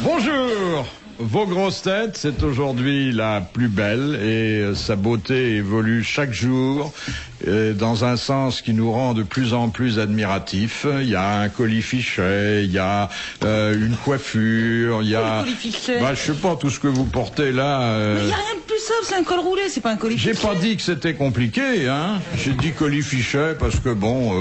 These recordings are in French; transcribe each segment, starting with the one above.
Bonjour. Vos grosses têtes, c'est aujourd'hui la plus belle et sa beauté évolue chaque jour dans un sens qui nous rend de plus en plus admiratifs. Il y a un colifichet, il y a une coiffure, il y a... je sais pas, tout ce que vous portez là... Mais il n'y a rien de plus simple, c'est un col roulé, c'est pas un colifichet. J'ai pas dit que c'était compliqué, hein. J'ai dit colifichet parce que bon...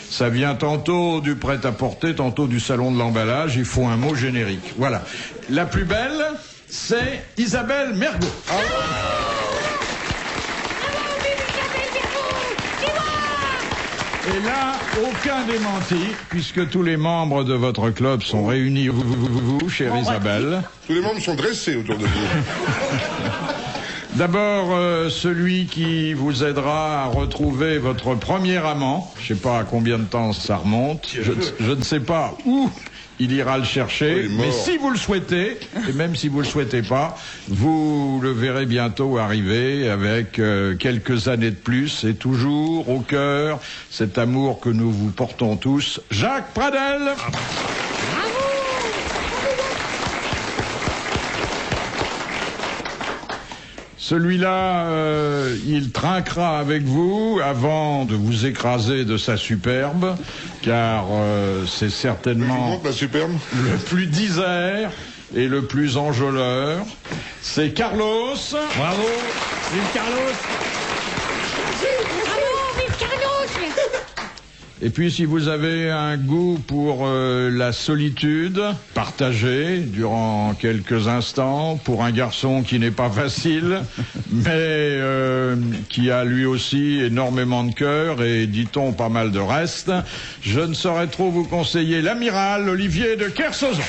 ça vient tantôt du prêt-à-porter, tantôt du salon de l'emballage. Il faut un mot générique. Voilà. La plus belle, c'est Isabelle Mergo. Et là, aucun démenti, puisque tous les membres de votre club sont réunis, vous, chère Isabelle. Tous les membres sont dressés autour de vous. D'abord, celui qui vous aidera à retrouver votre premier amant. Je sais pas à combien de temps ça remonte. Je ne sais pas où il ira le chercher. Mais si vous le souhaitez, et même si vous le souhaitez pas, vous le verrez bientôt arriver avec quelques années de plus et toujours au cœur cet amour que nous vous portons tous. Jacques Pradel. Celui-là, il trinquera avec vous avant de vous écraser de sa superbe, car c'est certainement le plus disert et le plus enjôleur. C'est Carlos. Bravo, vive Carlos. Et puis si vous avez un goût pour la solitude, partagée durant quelques instants, pour un garçon qui n'est pas facile, mais qui a lui aussi énormément de cœur et, dit-on, pas mal de reste, je ne saurais trop vous conseiller l'amiral Olivier de Kersauzon.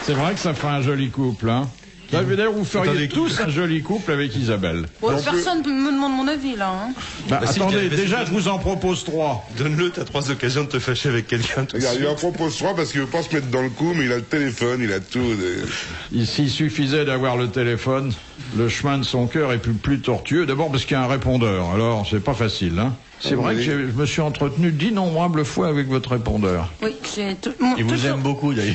C'est vrai que ça fait un joli couple, hein. D'ailleurs, vous feriez tous un joli couple avec Isabelle. Bon, personne ne me demande mon avis, là. Hein. Attendez, déjà, je vous en propose 3. Donne-le, t'as 3 occasions de te fâcher avec quelqu'un. Regarde, il en propose 3 parce qu'il veut pas se mettre dans le coup, mais il a le téléphone, il a tout. S'il suffisait d'avoir le téléphone, le chemin de son cœur est plus tortueux. D'abord parce qu'il y a un répondeur, alors c'est pas facile, hein. C'est vrai que je me suis entretenu d'innombrables fois avec votre répondeur. Oui, j'ai tout... Il vous aime beaucoup, d'ailleurs.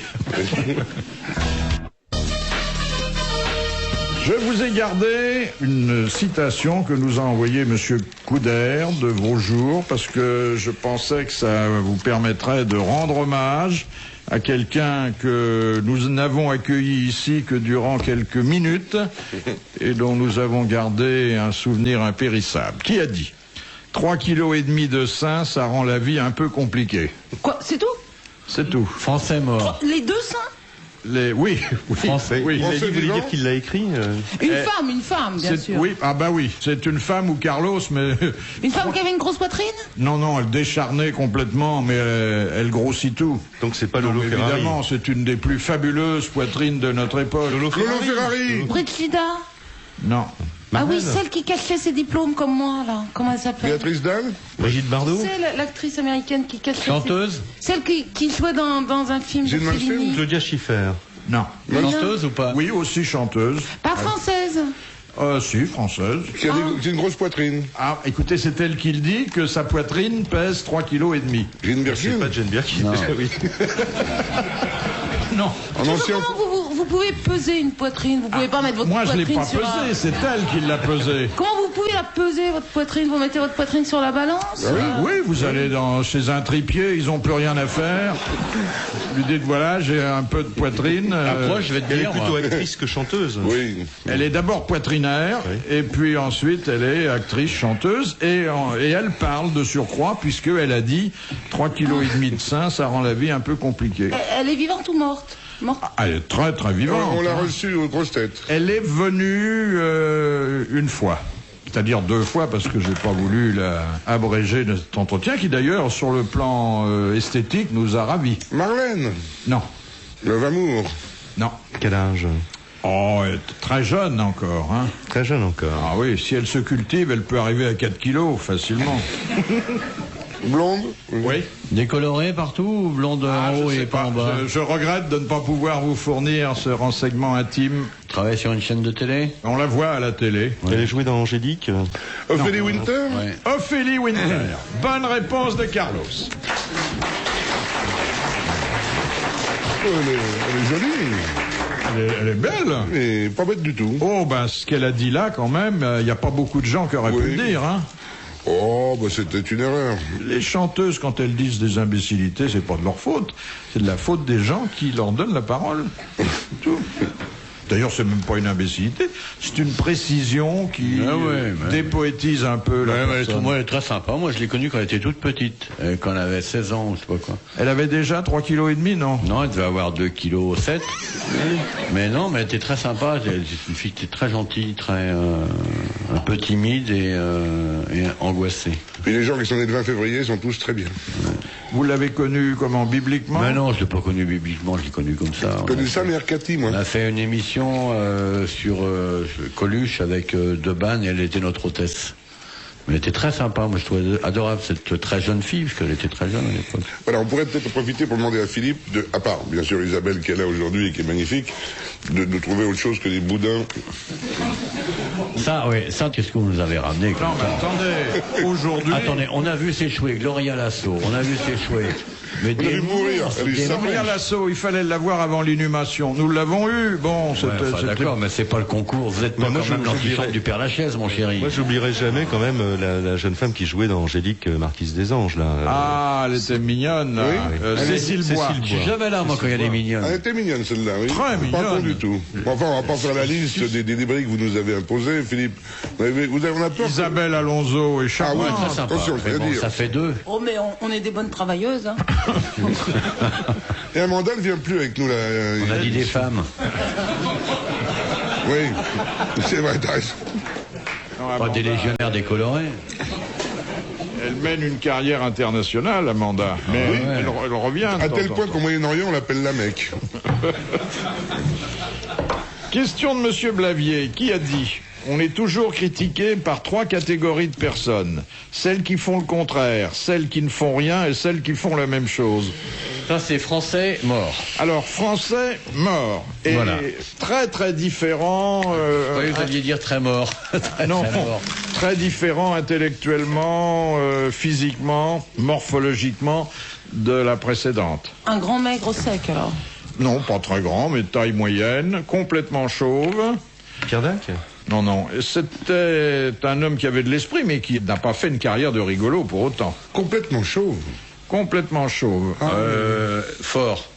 Je vous ai gardé une citation que nous a envoyée Monsieur Couder de vos jours parce que je pensais que ça vous permettrait de rendre hommage à quelqu'un que nous n'avons accueilli ici que durant quelques minutes et dont nous avons gardé un souvenir impérissable. Qui a dit 3,5 kg de sein, ça rend la vie un peu compliquée. Quoi, c'est tout? C'est tout. Français mort. Les deux seins? Oui. Français. Oui. Vous voulez dire qu'il l'a écrit Une femme, bien sûr. Oui, oui. C'est une femme ou Carlos, mais... Une femme qui avait une grosse poitrine? Non, elle décharnait complètement, mais elle grossit tout. Donc c'est pas Lolo Ferrari. Évidemment, c'est une des plus fabuleuses poitrines de notre époque. Lolo Ferrari. Brigida? Non. Ah oui, celle qui cachait ses diplômes comme moi, là. Comment elle s'appelle? Béatrice Dalle. Brigitte Bardot. C'est l'actrice américaine qui cachait... Chanteuse. Celle qui jouait dans un film de Fellini. Claudia Schiffer. Non. Chanteuse ou pas? Oui, aussi chanteuse. Pas française. Si, française. C'est une grosse poitrine. Ah, écoutez, c'est elle qui le dit que sa poitrine pèse 3,5 kg. Jane Birkin. C'est pas Jane Birkin. Oui. Non. Comment vous pouvez peser une poitrine? Vous pouvez pas mettre votre poitrine sur... Moi, je l'ai pas pesée, c'est elle qui l'a pesée. Comment vous pouvez la peser, votre poitrine? Vous mettez votre poitrine sur la balance? Oui, vous allez chez un tripier, ils ont plus rien à faire. Vous lui dites, voilà, j'ai un peu de poitrine. Moi, je vais te dire, elle est plutôt actrice que chanteuse. Oui. Elle est d'abord poitrinaire, et puis ensuite, elle est actrice, chanteuse, et elle parle de surcroît, puisqu'elle a dit 3,5 kg de sein, ça rend la vie un peu compliquée. Elle est vivante ou morte? Elle est très très vivante. On l'a reçue aux grosses têtes. Elle est venue une fois. C'est-à-dire 2 fois, parce que j'ai pas voulu abréger de cet entretien, qui d'ailleurs, sur le plan esthétique, nous a ravis. Marlène. Non. Love Amour. Non. Quel âge? Oh, elle est très jeune encore, hein. Très jeune encore. Ah oui, si elle se cultive, elle peut arriver à 4 kilos, facilement. Blonde. Oui. Décolorée partout ou blonde en haut et pas en bas? Je regrette de ne pas pouvoir vous fournir ce renseignement intime. Travaille sur une chaîne de télé? On la voit à la télé. Elle est jouée dans Angélique? Ophélie Winter. Ophélie Winter. Bonne réponse de Carlos. Elle est jolie. Elle est belle. Et pas bête du tout. Oh, ben, ce qu'elle a dit là, quand même, il n'y a pas beaucoup de gens qui auraient pu le dire, hein. Oh, bah c'était une erreur. Les chanteuses, quand elles disent des imbécilités, c'est pas de leur faute. C'est de la faute des gens qui leur donnent la parole. Tout. D'ailleurs, c'est même pas une imbécilité, c'est une précision qui dépoétise un peu la personne. Moi, elle est très sympa. Moi, je l'ai connue quand elle était toute petite, quand elle avait 16 ans, je sais pas quoi. Elle avait déjà 3,5 kg, non? Non, elle devait avoir 2,7 kg. Mais non, mais elle était très sympa. Elle était une fille qui était très gentille, très un peu timide et angoissée. Et les gens qui sont nés le 20 février sont tous très bien. Vous l'avez connue comment, bibliquement? Mais non, je l'ai pas connue bibliquement, je l'ai connue comme ça. Je connais ça, Mère Cathy, moi. On a fait une émission sur Coluche avec Debanne et elle était notre hôtesse. Mais elle était très sympa, moi je trouvais adorable cette très jeune fille, parce qu'elle était très jeune à l'époque. Voilà, on pourrait peut-être profiter pour demander à Philippe, à part bien sûr Isabelle qui est là aujourd'hui et qui est magnifique, de trouver autre chose que des boudins. Ça, oui, ça, qu'est-ce que vous nous avez ramené comme Non, mais ça attendez, aujourd'hui... Attendez, on a vu s'échouer Gloria Lasso, on a vu s'échouer. Mais On a vu mourir, elle est Gloria Lasso, il fallait l'avoir avant l'inhumation. Nous l'avons eu, bon, c'était... D'accord, mais c'est pas le concours, vous êtes pas quand même l'antichambre du Père Lachaise, mon chéri. Moi, j'oublierai jamais quand même la jeune femme qui jouait dans Angélique, Marquise des Anges, là. Ah, elle était mignonne, Cécile Bois. Je suis jamais là, moi, quand il y a des mignonnes. Elle était mignonne celle-là, oui. Très mignonne. Pas con du tout. Enfin, on va pas faire la liste des débris que vous nous avez imposés, Philippe. On a peur. Isabelle Alonso et Charles. Ah oui, Très sympa. attention, Mais je bon, veux dire. ça fait 2. Oh, mais on est des bonnes travailleuses, hein. Et Amanda ne vient plus avec nous, là. On a dit des femmes. Oui, c'est vrai, t'as raison. Pas des légionnaires décolorés. Elle mène une carrière internationale, Amanda. Mais elle revient. À tel point qu'au Moyen-Orient, on l'appelle la Mecque. Question de Monsieur Blavier, qui a dit: on est toujours critiqué par 3 catégories de personnes. Celles qui font le contraire, celles qui ne font rien et celles qui font la même chose. Ça, c'est français mort. Alors, français, mort. Et Voilà. très très différent... Oui, vous alliez dire très mort. Très, non, très mort. très différent intellectuellement, physiquement, morphologiquement de la précédente. Un grand maigre sec, alors. Non, pas très grand, mais de taille moyenne, complètement chauve. Pierre Dac? Non, non, c'était un homme qui avait de l'esprit, mais qui n'a pas fait une carrière de rigolo pour autant. Complètement chauve. Complètement chauve. Fort.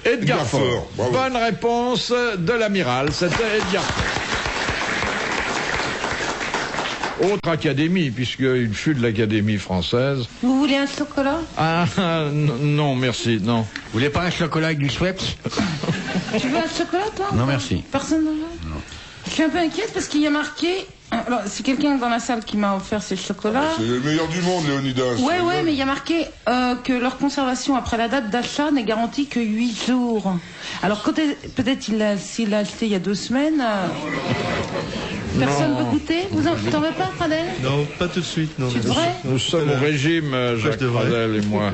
Edgar Edgar Faure. Faure, bravo. Bonne réponse de l'amiral, c'était Edgar Faure. Autre académie, puisqu'il fut de l'Académie française. Vous voulez un chocolat? Ah, non, merci, non. Vous voulez pas un chocolat avec du Schweppes? Tu veux un chocolat, toi? Non, merci. Personne ne veut? Non. Je suis un peu inquiète parce qu'il y a marqué... Alors, c'est quelqu'un dans la salle qui m'a offert ces chocolats. C'est le meilleur du monde, Léonidas. Ouais, mais il y a marqué que leur conservation après la date d'achat n'est garantie que 8 jours. Alors, peut-être s'il l'a acheté il y a 2 semaines... Personne ne veut goûter? T'en veux pas, Pradel? Non, pas tout de suite, non. Tu devrais? Nous sommes au régime, Jacques Pradel et moi.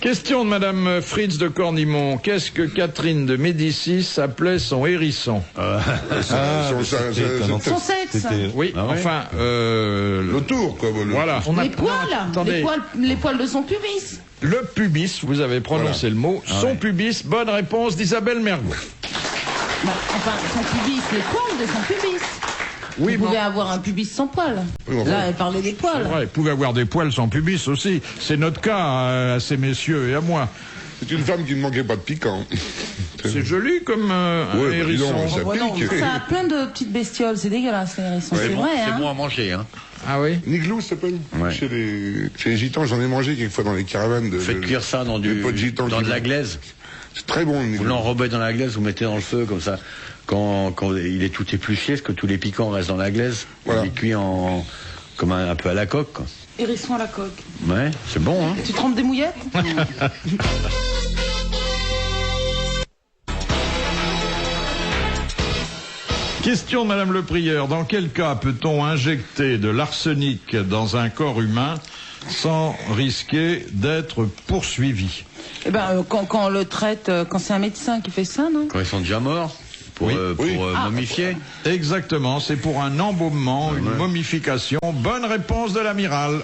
Question de Madame Fritz de Cornimont. Qu'est-ce que Catherine de Médicis appelait son hérisson? Son sexe. Oui, enfin... Le tour, quoi. Voilà. Les poils. Attendez. Les poils de son pubis. Le pubis, vous avez prononcé le mot. Son pubis, bonne réponse d'Isabelle Mergo. Bah, enfin, son pubis, les poils de son pubis. Oui, vous pouvez avoir un pubis sans poils. Là, elle parlait des poils. Ouais, vous pouvez avoir des poils sans pubis aussi. C'est notre cas, à ces messieurs et à moi. C'est une femme qui ne manquait pas de piquant. C'est joli comme un hérisson. Ça pique. Ça a plein de petites bestioles, c'est dégueulasse les hérissons, c'est vrai. C'est hein. bon à manger, hein. Ah oui? Niglou, ça s'appelle. Ouais. Chez les gitans, j'en ai mangé quelquefois dans les caravanes. Faites cuire ça dans des pots de gitans dans qui de la vont. glaise. C'est très bon, le Vous niglou. l'enrobez dans la glaise, vous mettez dans le feu comme ça. Quand il est tout épluché, parce que tous les piquants restent dans la glaise, Voilà. il est cuit comme un peu à la coque, quoi. Hérisson à la coque. Ouais, c'est bon, hein. Tu trempes des mouillettes? Question de Madame le Prieur. Dans quel cas peut-on injecter de l'arsenic dans un corps humain sans risquer d'être poursuivi? Eh ben, quand on le traite, quand c'est un médecin qui fait ça, non? Quand ils sont déjà morts, pour momifier. Exactement, c'est pour un embaumement, une momification. Bonne réponse de l'amiral.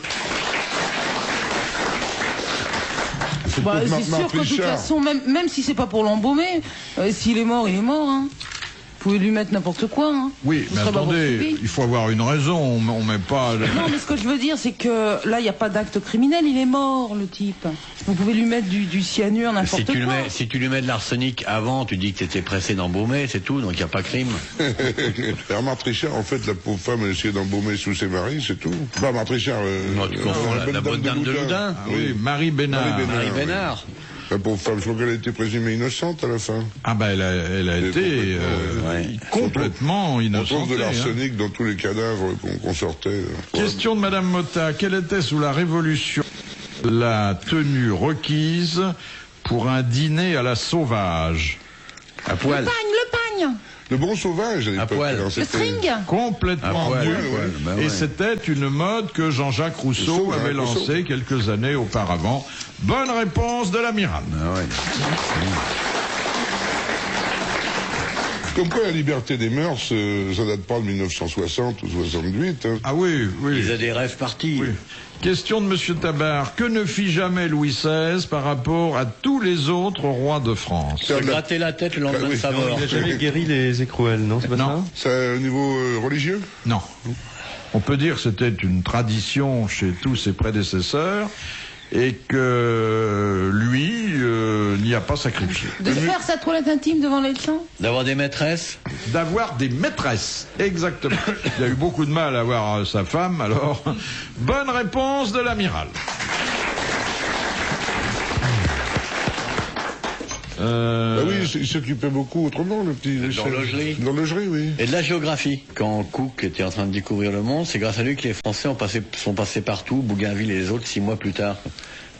C'est Bah, pour c'est sûr Marc que de toute Richard. façon, même si c'est pas pour l'embaumer, s'il est mort, il est mort. Hein. Vous pouvez lui mettre n'importe quoi. Hein. Oui, Vous mais serez pas attendez, poursuivi. il faut avoir une raison. On met pas. Non, mais ce que je veux dire, c'est que là, il n'y a pas d'acte criminel, il est mort, le type. Vous pouvez lui mettre du cyanure, n'importe Si tu, quoi. si tu lui mets de l'arsenic avant, tu dis que tu étais pressé d'embaumer, c'est tout, donc il n'y a pas crime. Marc Richard, en fait, la pauvre femme, elle essayait d'embaumer sous ses maris, c'est tout. Pas Marc Richard. Non, tu confonds la bonne dame de Loudun. Ah oui, Marie Bénard. Marie Bénard. Marie Bénard. La pauvre femme, je crois qu'elle a été présumée innocente à la fin. Ah ben elle a été complètement On innocente. trouve de l'arsenic dans tous les cadavres qu'on sortait. Question de Madame Motta. Quelle était sous la Révolution la tenue requise pour un dîner à la sauvage? À poil. Le pagne. Le bon sauvage à l'époque. poil. alors, Le c'était- string. Complètement À poil, nul. à poil, bah Et ouais. c'était une mode que Jean-Jacques Rousseau Rousseau, avait Rousseau. lancée quelques années auparavant. Bonne réponse de l'amiral. Ah ouais. Comme quoi la liberté des mœurs, ça date pas de 1960 ou 68. Hein. Ah oui, oui. Ils ont des rêves partis. Oui. Question de Monsieur Tabar. Que ne fit jamais Louis XVI par rapport à tous les autres rois de France? Se gratter la tête le lendemain de sa mort. Il n'a jamais guéri les écrouelles, non? C'est pas Non. Ça, au niveau religieux? Non. On peut dire que c'était une tradition chez tous ses prédécesseurs et que lui n'y a pas sacrifié. De faire sa toilette intime devant les gens. D'avoir des maîtresses. D'avoir des maîtresses, exactement. Il a eu beaucoup de mal à avoir sa femme, alors bonne réponse de l'amiral. Ah oui, il s'occupait beaucoup autrement, le petit. L'horlogerie. L'horlogerie, oui. Et de la géographie. Quand Cook était en train de découvrir le monde, c'est grâce à lui que les Français sont passés partout, Bougainville et les autres, 6 mois plus tard.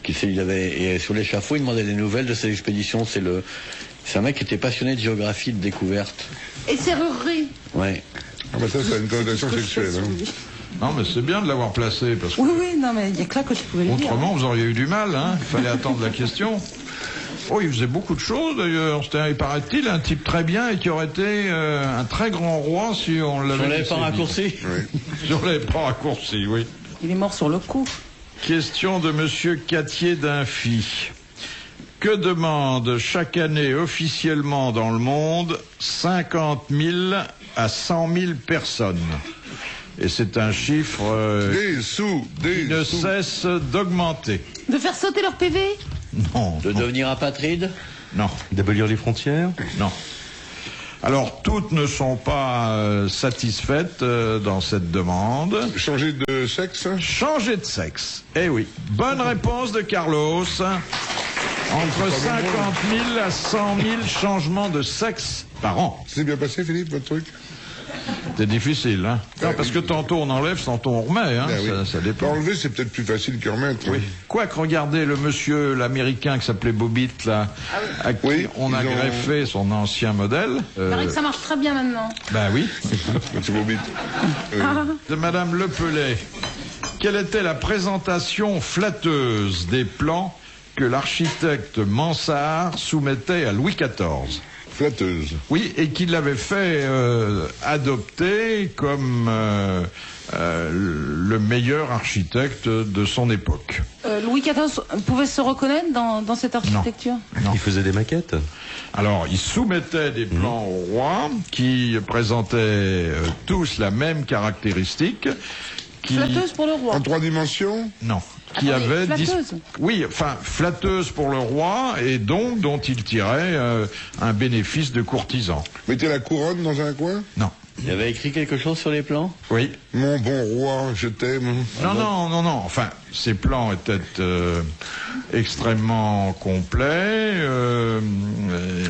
Et sur l'échafaud, il demandait des nouvelles de ses expéditions. C'est un mec qui était passionné de géographie, de découverte. Et serrurerie. Ouais. Ah bah ça a une connotation sexuelle. Hein. Non, mais c'est bien de l'avoir placé, parce que Oui, oui, non, mais il n'y a que là que je pouvais le dire. autrement, vous auriez eu du mal, hein. Il fallait attendre la question. Oh, il faisait beaucoup de choses, d'ailleurs. C'était, il paraît-il, un type très bien et qui aurait été un très grand roi si on l'avait On l'avait laissé pas vivre. raccourci. Si on l'avait pas raccourci, oui. Il est mort sur le coup. Question de Monsieur Cattier d'Infy. Que demande chaque année officiellement dans le monde 50 000 à 100 000 personnes? Et c'est un chiffre Des sous, qui ne des sous. cesse d'augmenter. De faire sauter leur PV. Non, De devenir apatride. non, D'abolir les frontières? non. Alors, toutes ne sont pas satisfaites dans cette demande. Changer de sexe? Changer de sexe. Eh oui. Bonne réponse de Carlos. Entre 50 000 à 100 000 changements de sexe par an. C'est bien passé, Philippe, votre truc? C'est difficile, hein? Non, parce que tantôt on enlève, tantôt on remet, hein? Ah oui. Ça dépend. Enlever, c'est peut-être plus facile que remettre. Oui. Quoique, regardez le monsieur, l'américain qui s'appelait Bobbitt, là, à qui Oui, on a ils ont- greffé son ancien modèle. Il paraît que ça marche très bien maintenant. Ben oui. C'est beau bite. De Madame Lepelay. Quelle était la présentation flatteuse des plans que l'architecte Mansart soumettait à Louis XIV? Flatteuse. Oui, et qu'il l'avait fait adopter comme le meilleur architecte de son époque. Louis XIV pouvait se reconnaître dans cette architecture. Non. Il faisait des maquettes? Alors, il soumettait des plans au roi qui présentaient tous la même caractéristique. Flatteuse pour le roi. En 3 dimensions? Non. Qui Attendez, avait flatteuse. Oui, enfin flatteuse pour le roi et donc dont il tirait un bénéfice de courtisan. Mettez la couronne dans un coin? Non. Il avait écrit quelque chose sur les plans. Oui. Mon bon roi, je t'aime. Non. Enfin, ces plans étaient extrêmement complets.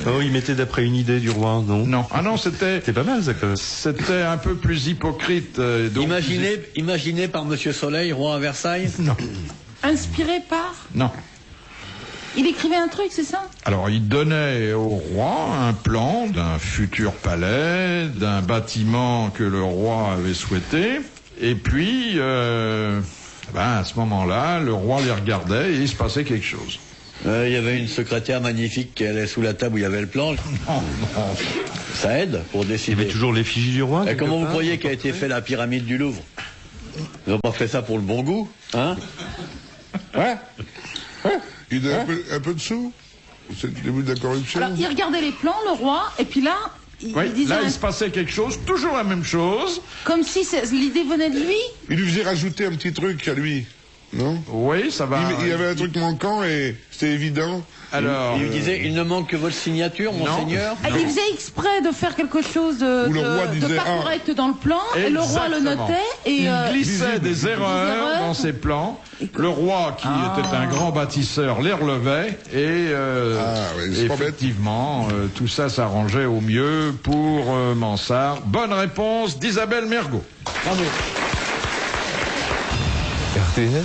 Oh, il mettait d'après une idée du roi, non? Non. Ah non, c'était C'est pas mal, ça, quand même. c'était un peu plus hypocrite. Donc, Imaginé par Monsieur Soleil, roi à Versailles. Non. Inspiré par. Non. Il écrivait un truc, c'est ça? Alors, il donnait au roi un plan d'un futur palais, d'un bâtiment que le roi avait souhaité. Et puis, à ce moment-là, le roi les regardait et il se passait quelque chose. Il y avait une secrétaire magnifique qui allait sous la table où il y avait le plan. Non. Ça aide pour Il y décider. avait toujours l'effigie du roi? Et quelque comment vous part, croyez qu'a été fait la pyramide du Louvre? Ils n'ont pas fait ça pour le bon goût, hein? Il Il donne un peu de sous. C'est le début de la corruption. Alors, il regardait les plans, le roi, et puis là, il disait... Là, il se passait quelque chose, toujours la même chose. Comme si l'idée venait de lui. Il lui faisait rajouter un petit truc à lui, non? Oui, ça va. Il y avait un truc manquant et c'était évident. Alors, Il lui disait, il ne manque que votre signature, monseigneur. Ah, il faisait exprès de faire quelque chose de, Où le roi de disait, pas correct dans le plan, et le roi le exactement. notait. Et, il glissait des erreurs erreurs. dans ses plans. Le roi, qui était un grand bâtisseur, les relevait. Et oui, c'est pas bête. effectivement, tout ça s'arrangeait au mieux pour Mansart. Bonne réponse d'Isabelle Mergot. Bravo. RTL.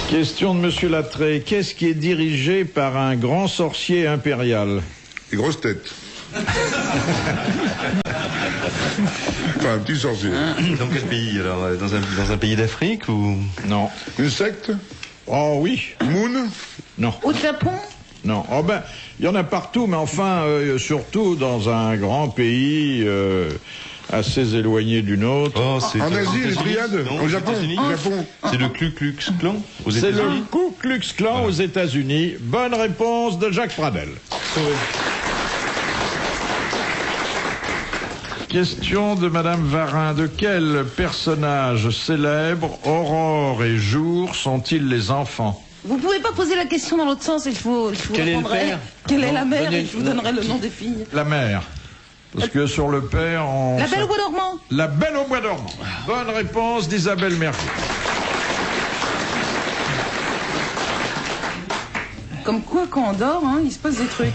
Question de Monsieur Lattré. Qu'est-ce qui est dirigé par un grand sorcier impérial? Les grosses têtes. Enfin, un petit sorcier. Dans quel pays alors? Dans un pays d'Afrique ou? Non. Une secte? Oh oui. Moon? Non. Au Japon, Non. Oh ben, il y en a partout, mais enfin, surtout dans un grand pays assez éloigné du nôtre. Oh, c'est En aux Asie, les États-Unis? triades? Non, Au aux Japon? États-Unis? Au Japon. C'est le Ku Klux Klan aux C'est le États-Unis. Ku Klux Klan aux États-Unis. Bonne réponse de Jacques Pradel. Question de Madame Varin. De quel personnage célèbre Aurore et Jour sont-ils les enfants? vous pouvez pas poser la question dans l'autre sens et je vous Quel est le répondrai. père? Quelle est Non, la mère donnez- et je vous donnerai le nom des filles. La mère. Parce que sur le père, on... La Belle au bois dormant. La Belle au bois dormant. Bonne réponse d'Isabelle Mergo. Comme quoi, quand on dort, hein, il se passe des trucs.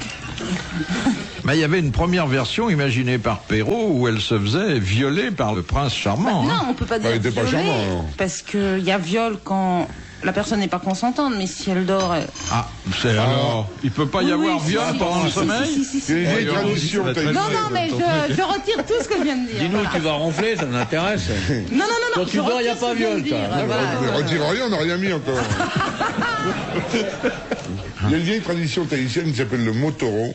Mais il y avait une première version imaginée par Perrault où elle se faisait violer par le prince charmant. Non, hein. on peut pas dire il était pas violer, charmant, alors. parce qu'il y a viol quand la personne n'est pas consentante, mais si elle dort... Ah, c'est alors. Il peut pas y Oui, avoir oui, viol si, pendant le si, sommeil? si. C'est une vieille Ouais, tradition. ça va t'as très dit. Non, non, mais je retire tout ce que je viens de dire. Dis-nous, tu vas ronfler, ça m'intéresse. Non, Quand tu je dors, y a retire pas ce que je viens viol, de dire, toi. voilà. Ne retire rien, on n'a rien mis encore. Il y a une vieille tradition tahitienne qui s'appelle le motoro,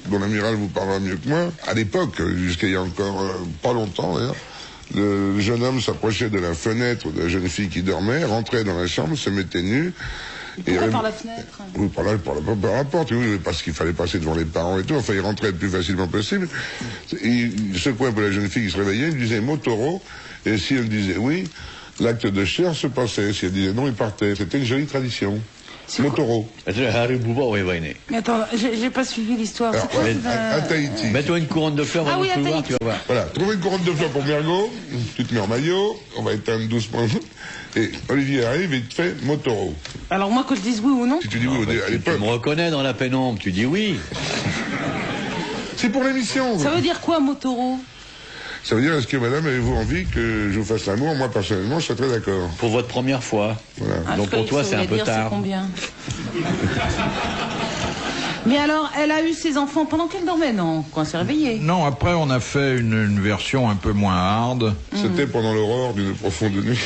dont l'amiral vous parlera mieux que moi. À l'époque, jusqu'à il y a encore pas longtemps d'ailleurs, le jeune homme s'approchait de la fenêtre de la jeune fille qui dormait, rentrait dans la chambre, se mettait nu. Pourquoi par la fenêtre? Oui, par la porte, oui, parce qu'il fallait passer devant les parents et tout. Enfin, il rentrait le plus facilement possible. Il secouait un peu la jeune fille qui se réveillait, il disait motoro, et si elle disait oui, l'acte de chair se passait. Si elle disait non, il partait. C'était une jolie tradition. Motoro. Mais attends, j'ai pas suivi l'histoire. Alors, C'est quoi, à Tahiti. Mets-toi une couronne de fleurs Ah dans oui, le à couloir, Tahiti. tu vas voir. Voilà, trouver une couronne de fleurs pour Mergo, tu te mets en maillot, on va éteindre doucement. Et Olivier arrive et il te fait motoro. Alors moi, que je dise oui ou non? Si tu dis oui à Tu l'époque, me reconnais dans la pénombre, tu dis oui. c'est pour l'émission. Ça veut dire quoi, Motoro? Ça veut dire, est-ce que madame, avez-vous envie que je vous fasse l'amour? Moi, personnellement, je serais très d'accord. Pour votre première fois. Voilà. Ah, Donc je pour croyais toi, que ça c'est un voulait peu dire tard. c'est combien? Mais alors, elle a eu ses enfants pendant qu'elle dormait, non? Quand elle s'est réveillée? Non, après on a fait une version un peu moins hard. C'était pendant l'aurore d'une profonde nuit.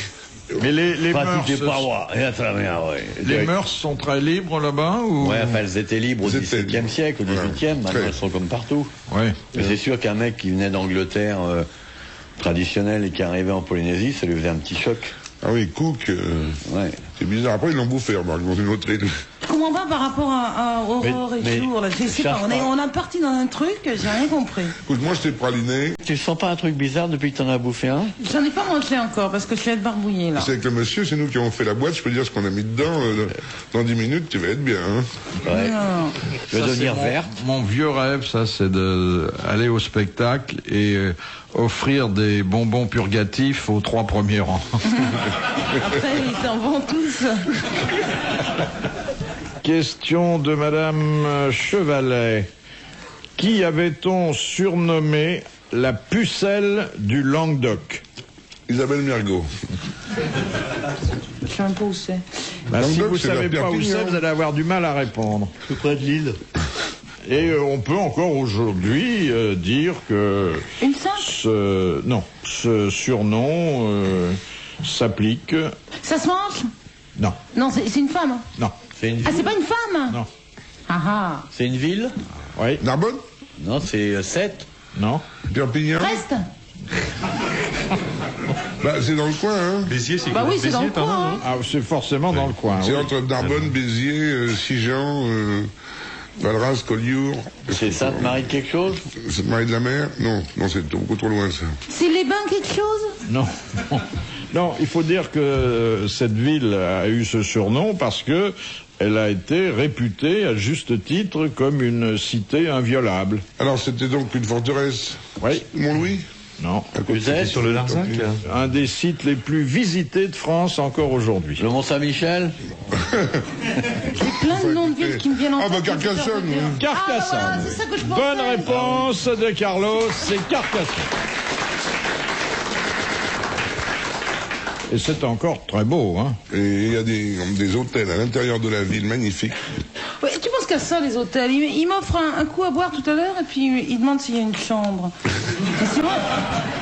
Mais les Pas mœurs, toutes les parois. Et à travers, ouais. les mœurs sont très libres là-bas ou... Ouais, enfin, elles étaient libres au Elles étaient XVIIe libres. siècle, au Voilà. XVIIIe. Maintenant, Très. elles sont comme partout. Ouais. Mais c'est sûr qu'un mec qui venait d'Angleterre traditionnelle et qui arrivait en Polynésie, ça lui faisait un petit choc. Ah oui, Cook, Ouais. c'est bizarre. Après, ils l'ont bouffé, remarque, dans une autre île. Je comprends pas par rapport à Aurore Mais- et Jour, là. Je sais pas, cherche pas. on a parti dans un truc, j'ai rien compris. Écoute, moi, j'étais praliné. Tu sens pas un truc bizarre depuis que t'en as bouffé un? J'en ai pas mangé encore, parce que je vais être barbouillée, là. C'est avec le monsieur, c'est nous qui avons fait la boîte. Je peux dire ce qu'on a mis dedans. Dans 10 minutes, tu vas être bien. Hein. Ouais. Non. Tu vas Ça, devenir c'est verte. Mon vieux rêve, ça, c'est d'aller au spectacle et offrir des bonbons purgatifs aux 3 premiers rangs. Après, ils s'en vont tous. Question de Madame Chevalet. Qui avait-on surnommé la pucelle du Languedoc? Isabelle Mergo. Je sais même pas où c'est. Bah, si Languedoc, vous c'est savez vers pas où Perpignan. c'est, vous allez avoir du mal à répondre. Tout près de l'île. Et on peut encore aujourd'hui dire que Une simple? ce surnom s'applique. Ça se mange? Non, Non, c'est une femme. non, C'est une Ah, c'est ville? pas une femme? non. Ah ah. C'est une ville? Oui, Narbonne? Non, c'est 7. non. Perpignan? Reste. Bah, c'est dans le coin, hein. Béziers, c'est Bah oui, c'est dans le Béziers, coin. Hein. Ah, c'est forcément dans le coin. C'est oui. entre Narbonne, Béziers, Sigean, Valras, Collioure. C'est Sainte-Marie de quelque chose? Sainte-Marie de la Mer? Non, c'est beaucoup trop loin, ça. C'est les bains quelque chose? Non. Non, il faut dire que cette ville a eu ce surnom parce que elle a été réputée à juste titre comme une cité inviolable. Alors, c'était donc une forteresse. Oui. Montlouis? Non. Vous êtes sur le Larzac. Un des sites les plus visités de France encore aujourd'hui. le Mont-Saint-Michel? J'ai plein de noms de villes qui me viennent en tête. Ah, bah, Carcassonne, oui. Carcassonne. Ah, voilà, c'est ça que je pensais. Bonne réponse de Carlos, c'est Carcassonne. Et c'est encore très beau, hein. Et il y a des hôtels à l'intérieur de la ville magnifiques. Ouais, tu penses qu'à ça, les hôtels? Il m'offre un coup à boire tout à l'heure et puis il demande s'il y a une chambre. Mais c'est vrai.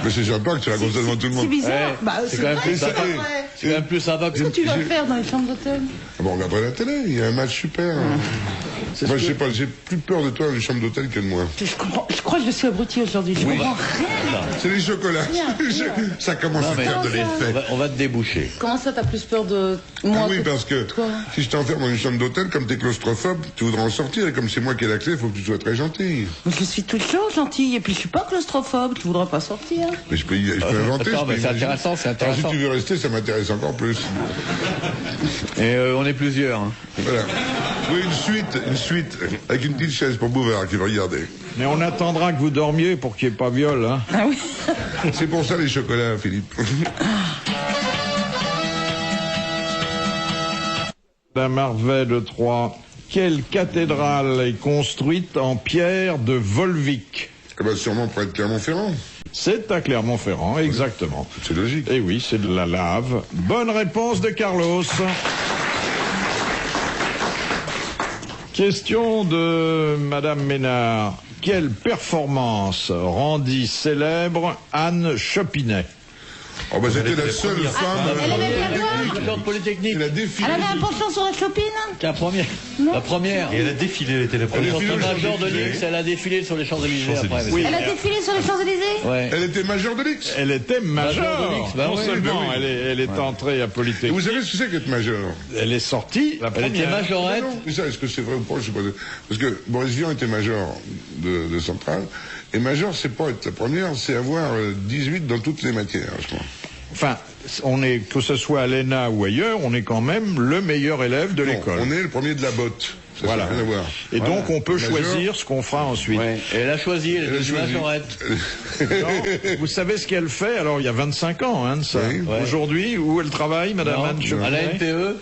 Mais c'est sympa que tu racontes ça devant tout le C'est monde. bizarre. Ouais, Bah, c'est quand même plus c'est sympa. vrai. C'est quand même plus sympa que Qu'est-ce que tu vas faire dans les chambres d'hôtel? Ah bon, on regarde la télé, il y a un match super. Moi, je sais pas, j'ai plus peur de toi dans les chambres d'hôtel que de moi. Je crois que je suis abruti aujourd'hui. Je comprends rien. C'est les chocolats. Rien. Ça commence Non, à mais faire de comment ça l'effet. on va te déboucher. Comment ça, t'as plus peur de moi Ah oui, parce que toi? si je t'enferme dans une chambre d'hôtel, comme t'es claustrophobe, tu voudras en sortir. Et comme c'est moi qui ai la clé, il faut que tu sois très gentil. Mais je suis toute chose, gentille. Et puis je suis pas claustrophobe. Tu voudras pas sortir. Mais je peux inventer. Attends, je peux mais c'est imaginer. intéressant, c'est Alors, intéressant. si tu veux rester, ça m'intéresse encore plus. Et on est plusieurs. Hein. Voilà. Oui, une suite, avec une petite chaise pour Bouvard qui va regarder. Mais on attendra que vous dormiez pour qu'il n'y ait pas viol, hein. Ah oui. C'est pour ça les chocolats, Philippe. La Marvet de Troyes. Quelle cathédrale est construite en pierre de Volvic? Eh ben, sûrement près de Clermont-Ferrand. C'est à Clermont-Ferrand, exactement. C'est logique. Et oui, c'est de la lave. Bonne réponse de Carlos. Question de Madame Ménard. Quelle performance rendit célèbre Anne Chopinet? Oh, bah, c'était la seule femme. Elle avait bien voir. L'ordre polytechnique. Elle a défilé. Elle avait un penchant sur la chopine. La première. La première. Et elle a défilé, elle était la Elle première. est défilé aux major de Champs-Élysées. l'X, elle a défilé sur les Champs-Élysées après. Champs-Élysées. mais Oui. Elle a défilé sur les Champs-Élysées. Ouais. Elle était majeure de l'X. Elle était Major de majeure. Lix, bah Non oui, seulement bah oui. elle est entrée à Et Polytechnique, vous savez ce que c'est qu'être majeur? elle est sortie la Elle était première. majorette. Non, mais ça, est-ce que c'est vrai ou pas? Je sais pas. Parce que Boris Vian était major de Centrale. Et major, c'est pas être la première, c'est avoir 18 dans toutes les matières, je crois. Enfin, on est, que ce soit à l'ENA ou ailleurs, on est quand même le meilleur élève de Non, l'école. on est le premier de la botte. Ça Voilà. n'a rien à voir. Et donc on peut Major. choisir ce qu'on fera ensuite. Ouais. Et elle a choisi, elle Elle a est devenue choisi. majorette. Non, vous savez ce qu'elle fait? Alors il y a 25 ans hein, de ça. Oui. Ouais. Aujourd'hui, où elle travaille, Madame Non, Anne Chopinet à la NPE.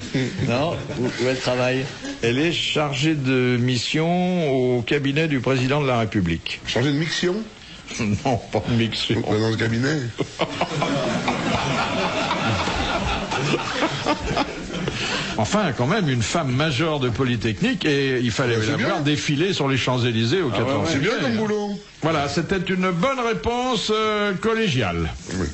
Non, où elle travaille. Elle est chargée de mission au cabinet du président de la République. Changer de mixion Non, pas de mission. dans le cabinet. Enfin, quand même, une femme majeure de Polytechnique et il fallait c'est la bien. voir défiler sur les Champs-Élysées au 14e. C'est bien comme boulot. Voilà, c'était une bonne réponse collégiale. Oui.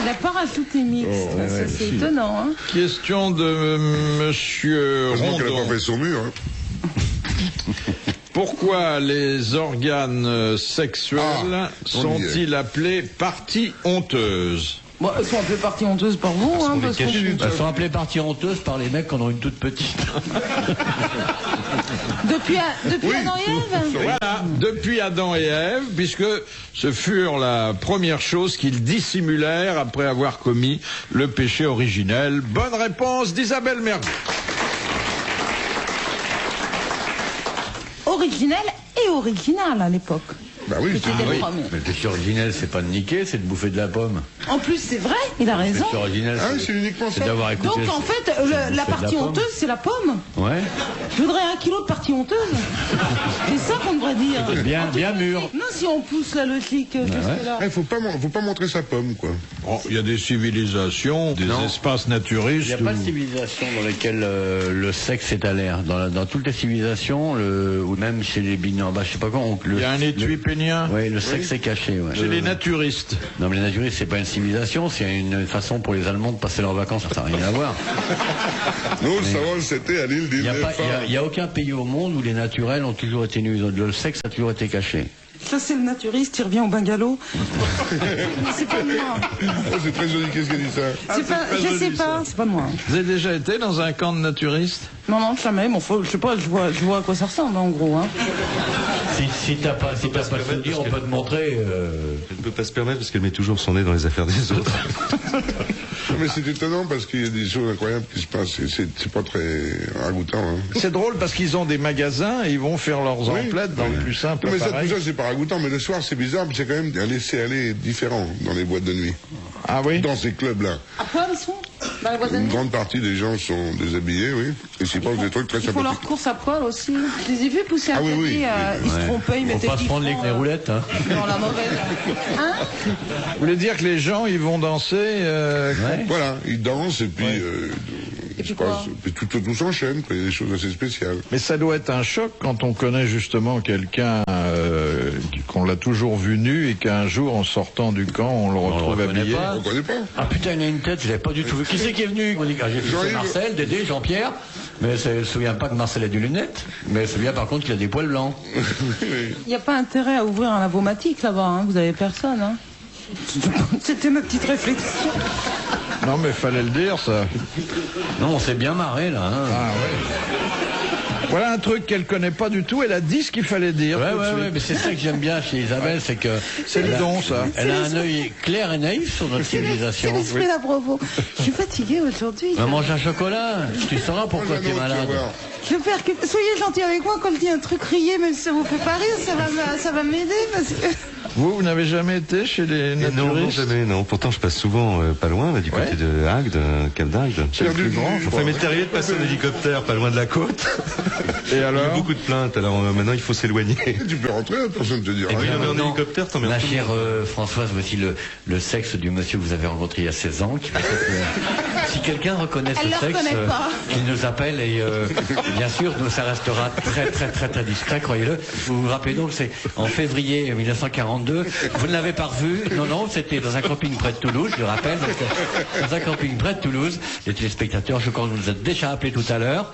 Il a pas rajouté mixte. Ça, c'est étonnant. Hein. Question de Monsieur Heureusement qu'elle n'a Rondon. pas fait son mur. Hein. Pourquoi les organes sexuels Ah, on y sont-ils appelés parties honteuses? Bon, elles sont un peu parties honteuses par vous, hein, parce qu'on- Elles sont appelées parties honteuses par les mecs qui en ont une toute petite. Depuis Adam et Ève. Voilà, depuis Adam et Ève, puisque ce furent la première chose qu'ils dissimulèrent après avoir commis le péché originel. Bonne réponse d'Isabelle Mergo. Originel et original à l'époque. Bah oui, c'est C'était le vrai. premier. Mais le péché originel, c'est pas de niquer, c'est de bouffer de la pomme. En plus, c'est vrai, il a Le raison. péché originel, Ah oui, c'est uniquement c'est ça. d'avoir écouté. Donc en fait, c'est la de partie pomme. honteuse, c'est la pomme. Ouais. Je voudrais 1 kilo de partie honteuse. C'est ça qu'on devrait dire. Bien mûr. Non, si on pousse la logique jusque-là. Il faut pas montrer sa pomme, quoi. Oh, il y a des civilisations, des espaces Il n'y naturistes. a pas de où- civilisation dans laquelle le sexe est à l'air. Dans toutes les civilisations, ou même chez les Bignan, je sais pas quoi. Il y a un étui pénien. Oui, le sexe est caché. Ouais. Chez les naturistes. Non, mais les naturistes, c'est pas une civilisation, c'est une façon pour les Allemands de passer leurs vacances. Ça n'a rien à voir. Nous, le savon, c'était à l'île Il n'y a, d'Île-des-Femmes. il y a aucun pays au monde où les naturels ont toujours été nus. Le sexe a toujours été caché. Ça, c'est le naturiste, il revient au bungalow. C'est pas de moi. Oh, c'est très joli, qu'est-ce qu'elle dit ça? Je sais pas, c'est pas de moi. Vous avez déjà été dans un camp de naturistes? Non, jamais. Bon, je sais pas, je vois à quoi ça ressemble, en gros. Hein. Si t'as pas souvenir, on peut te montrer. Elle ne peut pas se permettre parce qu'elle met toujours son nez dans les affaires des autres. Non, mais c'est étonnant parce qu'il y a des choses incroyables qui se passent. C'est pas très ragoûtant. Hein. C'est drôle parce qu'ils ont des magasins et ils vont faire leurs emplettes dans le plus simple. Non, mais ça, appareil. tout ça, c'est pas ragoûtant. Mais le soir, c'est bizarre. C'est quand même un laisser-aller différent dans les boîtes de nuit. Ah oui? Dans ces clubs-là. À quoi ils sont? Dans les boîtes de Une nuit? grande partie des gens sont déshabillés, oui. Et s'ils pensent des trucs très Ils font leurs sympathiques. courses à poil aussi. Je les ai vus pousser un Ah oui, tapis, oui. ils se trompaient, ils Faut mettaient pas se 10 prendre les francs, roulettes. Hein. dans la mauvaise. Hein? Vous voulez dire que les gens, ils vont danser Ouais. Voilà, ils dansent et puis, Et puis je pense, quoi puis tout s'enchaîne. Il y a des choses assez spéciales. Mais ça doit être un choc quand on connaît justement quelqu'un qu'on l'a toujours vu nu et qu'un jour, en sortant du camp, on le retrouve reconnaît habillé. pas. On connaît pas. Ah putain, il a une tête, je l'avais pas du tout vu. Qui c'est qui est venu? On dit, j'ai vu c'est Marcel, Dédé, Jean-Pierre. Mais je ne me souviens pas que Marcel ait des lunettes. Mais je me souviens par contre qu'il a des poils blancs. Il n'y a pas intérêt à ouvrir un lavomatique là-bas, hein. Vous avez personne. Hein. C'était ma petite réflexion. Non, mais fallait le dire, ça. Non, on s'est bien marré là. Hein. Ah ouais. Voilà un truc qu'elle connaît pas du tout. Elle a dit ce qu'il fallait dire. Ouais, tout de ouais, suite. ouais, mais c'est ça que j'aime bien chez Isabelle, c'est que. C'est le don, ça. Elle a un œil clair et naïf sur notre civilisation. C'est l'esprit la bravo. Je suis fatiguée aujourd'hui. Va manger un chocolat, tu sauras pourquoi Moi, tu es j'en ai autre, malade. tu vas voir. J'espère que soyez gentil avec moi quand je dis un truc riez, même si ça vous fait pas rire, ça va m'aider parce que. Vous n'avez jamais été chez les Non, non, naturistes? jamais, non. Pourtant, je passe souvent pas loin, là, du côté de Agde, Cap d'Agde. C'est le plus grand, je Ça crois. m'est arrivé de passer en hélicoptère, pas loin de la côte. Et Il y a alors? beaucoup de plaintes, alors maintenant il faut s'éloigner. Tu peux rentrer, personne ne te dira Eh bien, rien. mais en non. hélicoptère, t'emmerdes Ma tout le chère Françoise, voici le sexe du monsieur que vous avez rencontré il y a 16 ans. Qui si quelqu'un reconnaît Elle ce le sexe, reconnaît pas. qu'il nous appelle et bien sûr, nous, ça restera très discret, croyez-le. Vous vous rappelez donc, c'est en février 1942. Vous ne l'avez pas revu. Non, c'était dans un camping près de Toulouse, je le rappelle. Dans un camping près de Toulouse. Les téléspectateurs, je crois que vous nous avez déjà appelé tout à l'heure.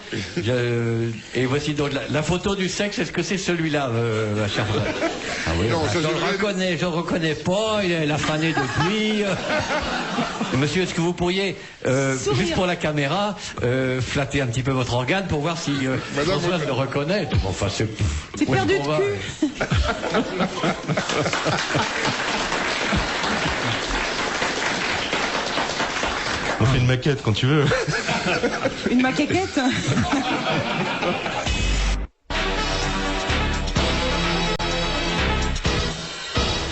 Et voici donc la photo du sexe. Est-ce que c'est celui-là, ma chère Françoise? Ah oui, Non, ça, je le reconnais pas. Il a fané depuis. Monsieur, est-ce que vous pourriez, juste pour la caméra, flatter un petit peu votre organe pour voir si Madame, Françoise le reconnaît? Enfin, c'est où est-ce perdu qu'on de va cul. On fait une maquette quand tu veux. Une maquette.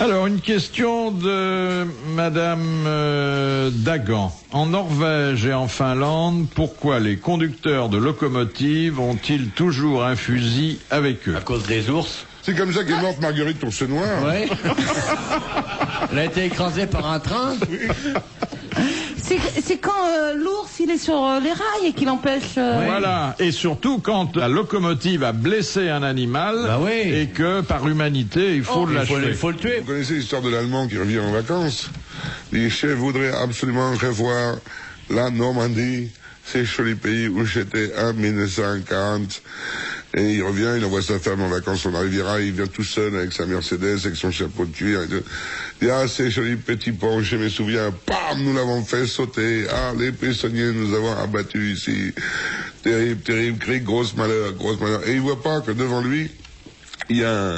Alors, une question de Madame Dagan. En Norvège et en Finlande, pourquoi les conducteurs de locomotives ont-ils toujours un fusil avec eux? À cause des ours. C'est comme ça qu'est morte Marguerite Tourcenoir. Ouais. Elle a été écrasée par un train. C'est quand l'ours il est sur les rails et qu'il empêche. Voilà. Et surtout quand la locomotive a blessé un animal Bah oui. et que par humanité, il faut Il faut, l'achever. il faut le tuer. Vous connaissez l'histoire de l'Allemand qui revient en vacances? Il dit, je voudrais absolument revoir la Normandie, ces jolis pays où j'étais en 1940. Et il revient, il envoie sa femme en vacances sur la Riviera, il vient tout seul avec sa Mercedes, avec son chapeau de cuir et tout. Il dit, ah, ces jolis petits ponts, je me souviens, bam, nous l'avons fait sauter. Ah, les prisonniers nous avons abattus ici. Terrible cri, grosse malheur. Et il voit pas que devant lui, il y a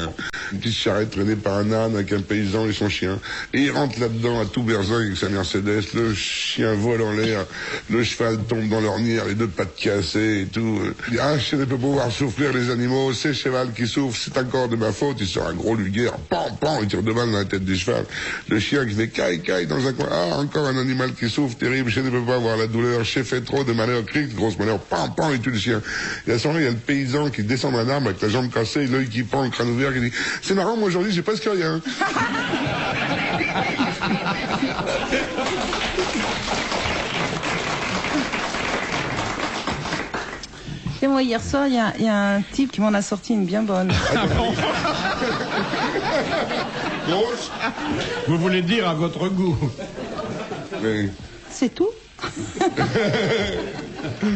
une petite charrette traînée par un âne avec un paysan et son chien. Et il rentre là-dedans à tout berzingue avec sa Mercedes, le chien vole en l'air, le cheval tombe dans l'ornière, les deux pattes cassées et tout. Il dit, ah, je ne peux pas voir souffrir les animaux, c'est le cheval qui souffre, c'est encore de ma faute. Il sort un gros luguerre, pan, il tire deux balles dans la tête du cheval. Le chien qui fait caille dans un coin, ah, encore un animal qui souffre, terrible, je ne peux pas voir la douleur, j'ai fait trop de malheur, cri, grosse malheur, pan, il tue le chien. Et à ce moment-là, il y a le paysan qui descend d'un arbre avec la jambe cassée, l'œil qui pend, le crâne ouvert, qui dit, c'est marrant, moi aujourd'hui, j'ai presque rien. Et moi hier soir, il y a un type qui m'en a sorti une bien bonne. Grosse. Vous voulez dire à votre goût? Mais, C'est tout.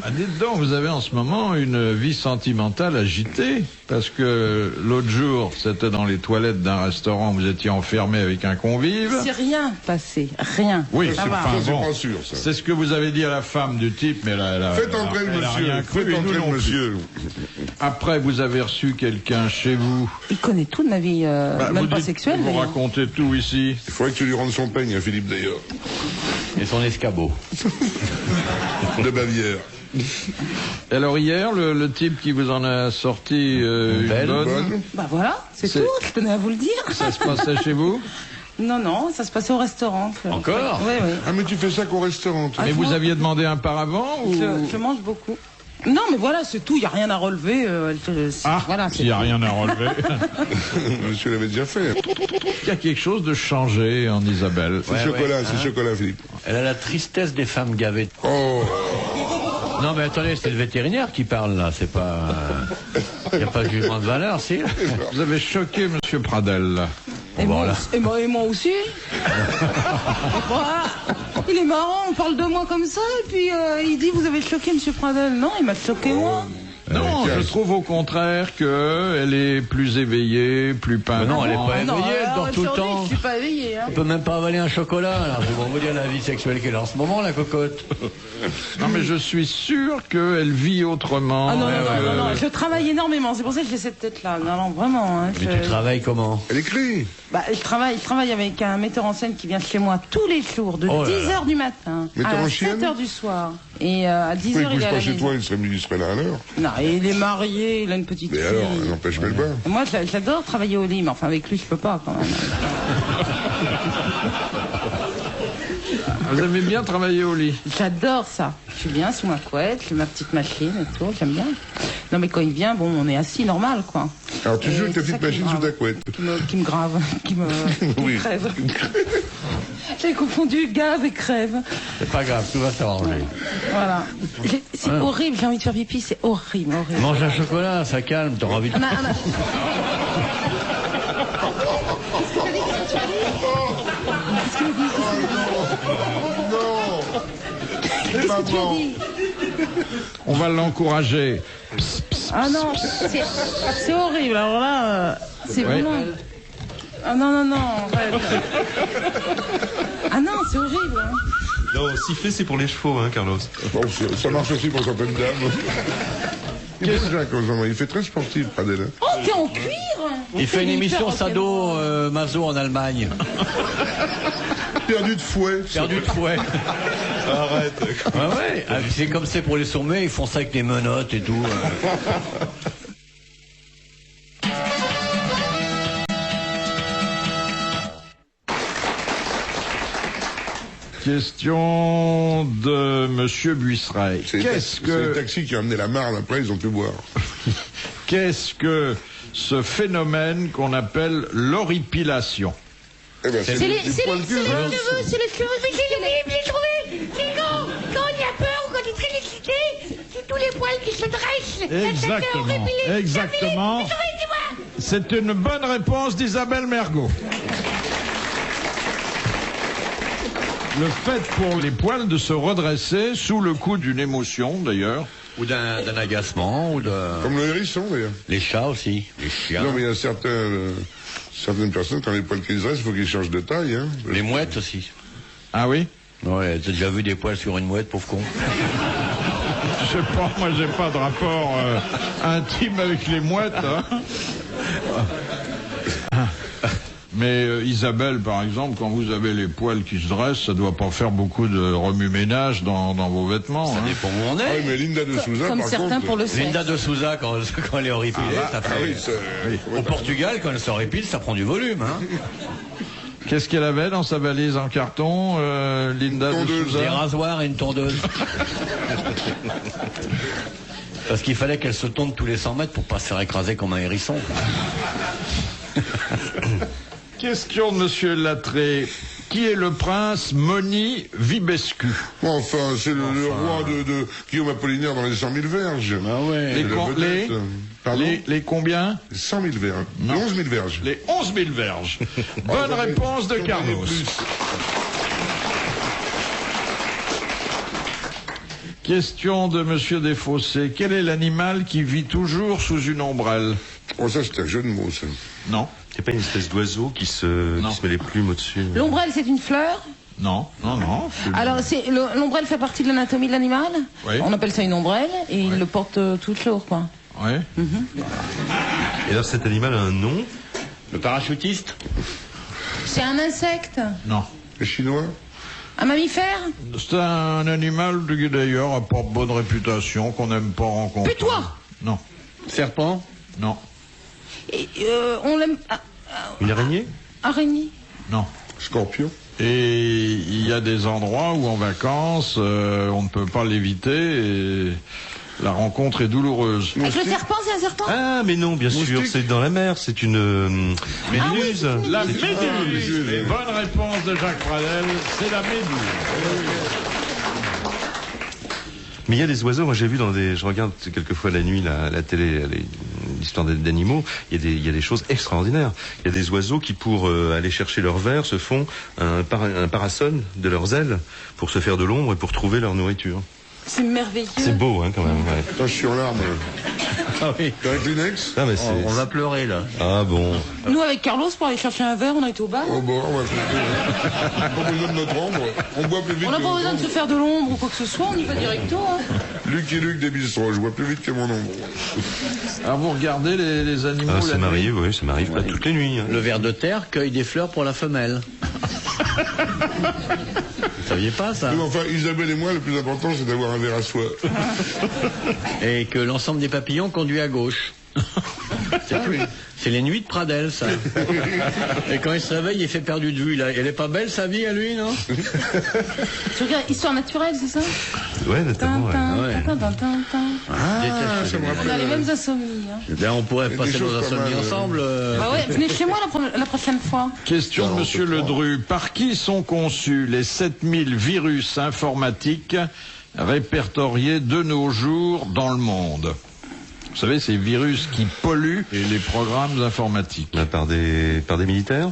Ah, dites donc, vous avez en ce moment une vie sentimentale agitée, parce que l'autre jour, c'était dans les toilettes d'un restaurant, vous étiez enfermé avec un convive. C'est rien passé, rien. Oui, Ça c'est va. c'est bon. pas sûr, ça. C'est ce que vous avez dit à la femme du type, mais Faites entrer le elle a rien monsieur. cru, Faites et nous entrer non le plus. monsieur. Après, vous avez reçu quelqu'un chez vous. Il connaît tout de ma vie, Bah, même vous pas dites- sexuelle. Vous mais- racontez tout ici. Il faudrait que tu lui rendes son peigne, hein, Philippe, d'ailleurs. Et son escabeau. De Bavière. Alors hier, le type qui vous en a sorti une Belle, bonne, Bah voilà, c'est C'est- tout, je tenais à vous le dire. ça se passait chez vous. Non, non, ça se passait au restaurant. Encore Oui, oui. Ah, mais tu fais ça qu'au restaurant, toi. Mais Ah, vous moi- aviez demandé un paravent ou... Je mange beaucoup. Non, mais voilà, c'est tout, il n'y a rien à relever. Ah, voilà, il n'y a rien à relever. Monsieur l'avait déjà fait. Il y a quelque chose de changé en Isabelle. C'est Ouais, chocolat, ouais, c'est hein. chocolat, Philippe. Elle a la tristesse des femmes gavées. Oh, Non mais attendez, c'est le vétérinaire qui parle là, c'est pas... Il n'y a pas de jugement de valeur, si. Vous avez choqué Monsieur Pradel. Et, Voilà. et moi aussi. Voilà. Il est marrant, on parle de moi comme ça, et puis il dit vous avez choqué Monsieur Pradel. Non, il m'a choqué moi. Non, je trouve au contraire qu'elle est plus éveillée, plus Mais non, elle est pas Non, éveillée, elle alors, dort tout le aujourd'hui, temps. Je suis pas éveillée. Hein. Elle peut même pas avaler un chocolat, alors je vais vous dire la vie sexuelle qu'elle a en ce moment, la cocotte. Non, mais je suis sûr qu'elle vit autrement. Ah non, non, que- non, non, non, je travaille énormément, c'est pour ça que j'ai cette tête-là. Non, non, vraiment. Hein, Mais tu travailles comment? elle écrit. Bah, je travaille avec un metteur en scène qui vient chez moi tous les jours, de Oh là 10h du matin Metteur à en chienne 7h du soir. Et à 10h, Pourquoi il il est couche à pas la chez maison. toi, il serait là à l'heure. Non, il est marié, il a une petite Mais fille. alors, elle n'empêche même pas. Moi, j'adore travailler au lit, mais enfin, avec lui, je peux pas, quand même. Vous aimez bien travailler au lit. J'adore ça. Je suis bien sous ma couette, j'ai ma petite machine et tout, j'aime bien. Non, mais quand il vient, bon, on est assis normal, quoi. Alors tu Et joues avec ta c'est ça petite qui me machine sous grave. ta couette. Qui me grave, qui me Oui. crève. J'ai confondu gars avec crève. C'est pas grave, tout va s'arranger. Voilà. C'est horrible, j'ai envie de faire pipi, c'est horrible, horrible. Mange un chocolat, ça calme, t'auras envie de... Maman. On va l'encourager. Ah non, c'est horrible, alors là, c'est Oui. vraiment... Ah non, non, non, en fait. Ah non, c'est horrible. Hein. Non, siffler, c'est pour les chevaux, hein, Carlos. Bon, ça marche aussi pour certaines dames. Il bouge, Jacques, en ce moment. Il fait très sportif, Pradel. Hein. Oh, t'es en cuir. Il fait une émission Sado Mazo en Allemagne. Perdu de fouet. Perdu de fouet. Arrête. Ah ouais, ah, c'est comme c'est pour les sommets, ils font ça avec des menottes et tout. Question de Monsieur Buisseret. C'est Qu'est-ce le que, taxi qui a amené la marne après, ils ont pu boire. qu'est-ce que ce phénomène qu'on appelle l'horripilation? Eh ben, C'est les poils cheveux, cul, hein. c'est les cheveux. J'ai trouvé. C'est quand il a peur ou quand il est très excité, c'est tous les poils qui se dressent. Exactement. Exactement. C'est une bonne réponse d'Isabelle Mergot. Le fait pour les poils de se redresser sous le coup d'une émotion, d'ailleurs. Ou d'un agacement, ou de... Comme le hérisson, d'ailleurs. Les chats aussi, les chiens. Non, mais il y a certaines personnes, quand les poils qui se dressent, il faut qu'ils changent de taille. Hein. Les mouettes aussi. Ah oui? Ouais, t'as déjà vu des poils sur une mouette, pauvre con? Je sais pas, moi j'ai pas de rapport intime avec les mouettes. Hein. Mais Isabelle, par exemple, quand vous avez les poils qui se dressent, ça doit pas faire beaucoup de remue-ménage dans vos vêtements. Ça hein. dépend où on Ah oui, est. mais Linda de Souza, Comme par certains contre... pour le sexe. Linda de Souza, quand elle est horripilée, ça fait... Ah oui, ça... Au Portugal, quand elle s'horripile, ça prend du volume, hein. Qu'est-ce qu'elle avait dans sa valise en carton, Linda de Tondeuse. Souza? Des rasoirs et une tondeuse. Parce qu'il fallait qu'elle se tourne tous les 100 mètres pour pas se faire écraser comme un hérisson. Question de Monsieur Lattré. Qui est le prince Moni Vibescu? Bon, enfin, c'est le roi de Guillaume Apollinaire dans les 100 000 verges. Ah ouais. Les, la con- vedette. Pardon les combien? 100 000 verges. 11 000 verges. Les 11 000 verges. Bonne Ah, réponse de si on gagnait Carlos. plus. Question de Monsieur Desfossés. Quel est l'animal qui vit toujours sous une ombrelle? Oh, ça, c'est un jeu de mots, ça. Non. C'est pas une espèce d'oiseau qui se met les plumes au-dessus? L'ombrelle, c'est une fleur? Non. Alors, l'ombrelle fait partie de l'anatomie de l'animal? Oui. On appelle ça une ombrelle et il le porte tout le jour, quoi. Oui. Et alors cet animal a un nom? Le parachutiste? C'est un insecte? Non. Les Chinois? Un mammifère? C'est un animal qui d'ailleurs a pas bonne réputation, qu'on n'aime pas rencontrer. Putois? Non. Serpent? Non. Et, on l'aime... Une araignée? Araignée? Non. Scorpion? Et il y a des endroits où en vacances, on ne peut pas l'éviter et la rencontre est douloureuse. Avec le serpent, c'est un serpent? Ah, mais non, bien sûr, c'est dans la mer, c'est une méduse. La méduse. Bonne réponse de Jacques Pradel, c'est la méduse. Mais il y a des oiseaux, moi j'ai vu je regarde quelquefois la nuit la télé, l'histoire d'animaux, il y a des choses extraordinaires. Il y a des oiseaux qui, pour aller chercher leur vers, se font un parasol de leurs ailes pour se faire de l'ombre et pour trouver leur nourriture. C'est merveilleux. C'est beau, hein, quand même. Ouais. Attends, je suis en larmes. Ah oui. T'as un Kleenex? Ah, mais On va pleurer, là. Ah bon. Nous, avec Carlos, pour aller chercher un verre, on a été au bar. Oh bon, on va faire. On n'a pas besoin de notre ombre. On boit plus vite. On n'a que pas notre besoin de se ombre. faire de l'ombre ou quoi que ce soit, on y va directo. Hein. Luc des bistrots, je bois plus vite que mon ombre. Alors vous regardez les animaux Ah, la ça nuit? m'arrive, oui, ça m'arrive pas toutes les nuits. Hein. Le ver de terre cueille des fleurs pour la femelle. Vous saviez pas ça? Mais enfin, Isabelle et moi, le plus important, c'est d'avoir un verre à soi. Et que l'ensemble des papillons conduit à gauche. C'est les nuits de Pradel, ça. Et quand il se réveille, il fait perdu de vue. Là. Elle est pas belle, sa vie, à lui, non? Tu regardes Histoire naturelle, c'est ça? Ouais, notamment. Ouais. On a les mêmes insomnies. Hein. Là, on pourrait des passer choses nos pas insomnies mal, ensemble. Bah ouais, venez chez moi la prochaine fois. Question de Non, Monsieur c'est pas. Ledru. Par qui sont conçus les 7000 virus informatiques répertoriés de nos jours dans le monde? Vous savez, ces virus qui polluent les programmes informatiques. Là, par des militaires?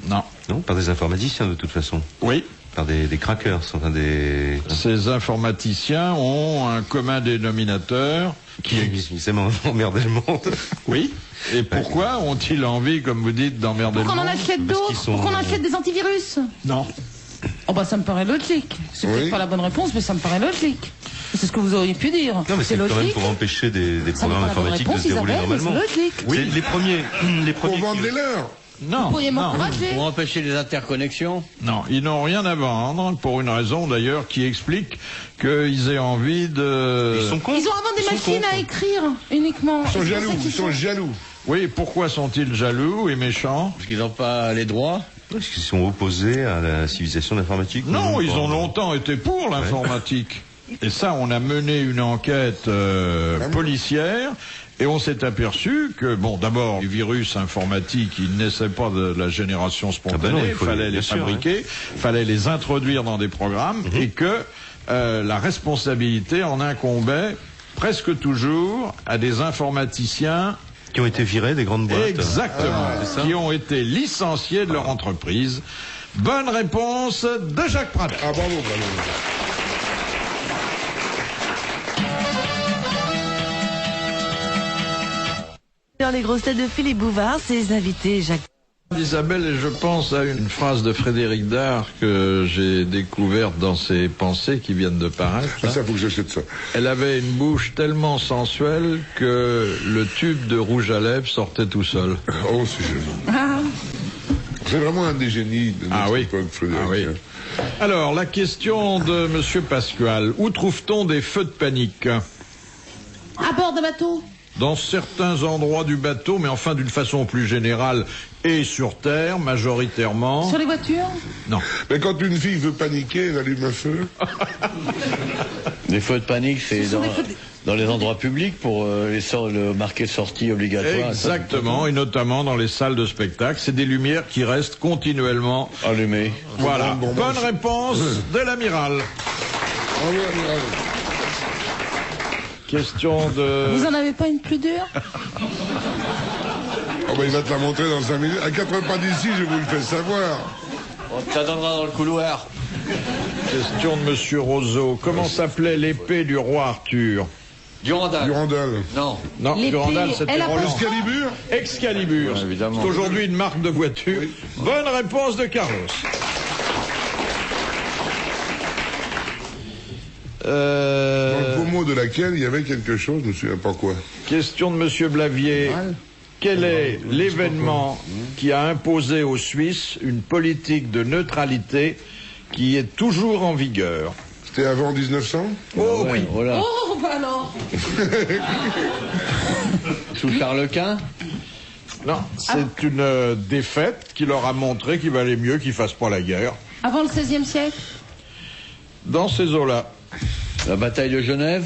Non. Non, par des informaticiens de toute façon. Oui. Par des crackers, enfin des... Ces informaticiens ont un commun dénominateur qui Ils aiment emmerder le monde. Oui. Et pourquoi ont-ils envie, comme vous dites, d'emmerder le Pour qu'on en monde? achète Parce d'autres, qu'ils sont- pour qu'on achète des antivirus. Non. Oh bah ça me paraît logique. C'est Oui. peut-être pas la bonne réponse, mais ça me paraît logique. C'est ce que vous auriez pu dire. Non, mais c'est quand même logique. pour empêcher des Ça me programmes paraît la bonne informatiques de réponse, se dérouler Isabelle, mais normalement. c'est logique. C'est les premiers Pour vendre qui- des leurs. Non. Vous pourriez non. m'encourager. Pour empêcher les interconnexions. Non, ils n'ont rien à vendre, pour une raison d'ailleurs qui explique qu'ils aient envie de... Ils sont cons. Ils ont avant des Ils sont machines cons. à écrire uniquement. Ils sont C'est pour jaloux, ça qu'ils ils sont jaloux. Oui, pourquoi sont-ils jaloux et méchants? Parce qu'ils n'ont pas les droits. Parce qu'ils sont opposés à la civilisation de l'informatique. Non, ils pas. ont longtemps été pour l'informatique. Et ça, on a mené une enquête policière et on s'est aperçu que, bon, d'abord, les virus informatiques, ils ne naissaient pas de la génération spontanée, non, il il faut fallait bien les sûr, fabriquer, il fallait les introduire dans des programmes et que la responsabilité en incombait presque toujours à des informaticiens Qui ont été virés des grandes boîtes. exactement, c'est ça. qui ont été licenciés de leur entreprise. Bonne réponse de Jacques Pradel. Ah, bravo, bravo. Dans les grosses têtes de Philippe Bouvard, ses invités Jacques. Isabelle, et je pense à une phrase de Frédéric Dard que j'ai découverte dans ses pensées qui viennent de paraître. Ah, ça, faut que j'achète ça. Elle avait une bouche tellement sensuelle que le tube de rouge à lèvres sortait tout seul. Oh, c'est joli. C'est vraiment un des génies de notre Ah oui. époque, Frédéric. Ah oui. Alors, la question de Monsieur Pasquale. Où trouve-t-on des feux de panique? À bord de bateau. Dans certains endroits du bateau, mais enfin d'une façon plus générale, et sur Terre, majoritairement. Sur les voitures. Non. Mais quand une fille veut paniquer, elle allume un feu. Les feux de panique, c'est Ce sont des feux de- dans les endroits publics pour le marqué sortie obligatoire. Exactement, et notamment dans les salles de spectacle. C'est des lumières qui restent continuellement. Allumé. Voilà. Bon, Bonne réponse de l'amiral. Ah ouais, amiral. Question de... Vous en avez pas une plus dure? Oh, bah, il va te la montrer dans 5 minutes. À 4 pas d'ici, je vous le fais savoir. On te la donnera dans le couloir. Question de Monsieur Roseau. Comment s'appelait l'épée du roi Arthur? Durandal. Durandal. Non. Non, L'épée, Durandal, c'était elle a pas- Roland. Excalibur. Excalibur. Ouais, évidemment. C'est aujourd'hui une marque de voiture. Bonne réponse de Carlos. Dans le pommeau de laquelle il y avait quelque chose, je ne me souviens pas quoi. Question de Monsieur Blavier. Quel est l'événement qui a imposé aux Suisses une politique de neutralité qui est toujours en vigueur? C'était avant 1900? Oh Ouais, oui. Voilà. Oh, bah alors. Sous Charles Quint. Non, c'est une défaite qui leur a montré qu'il valait mieux qu'ils fassent pas la guerre. Avant le XVIe siècle? Dans ces eaux-là. La bataille de Genève.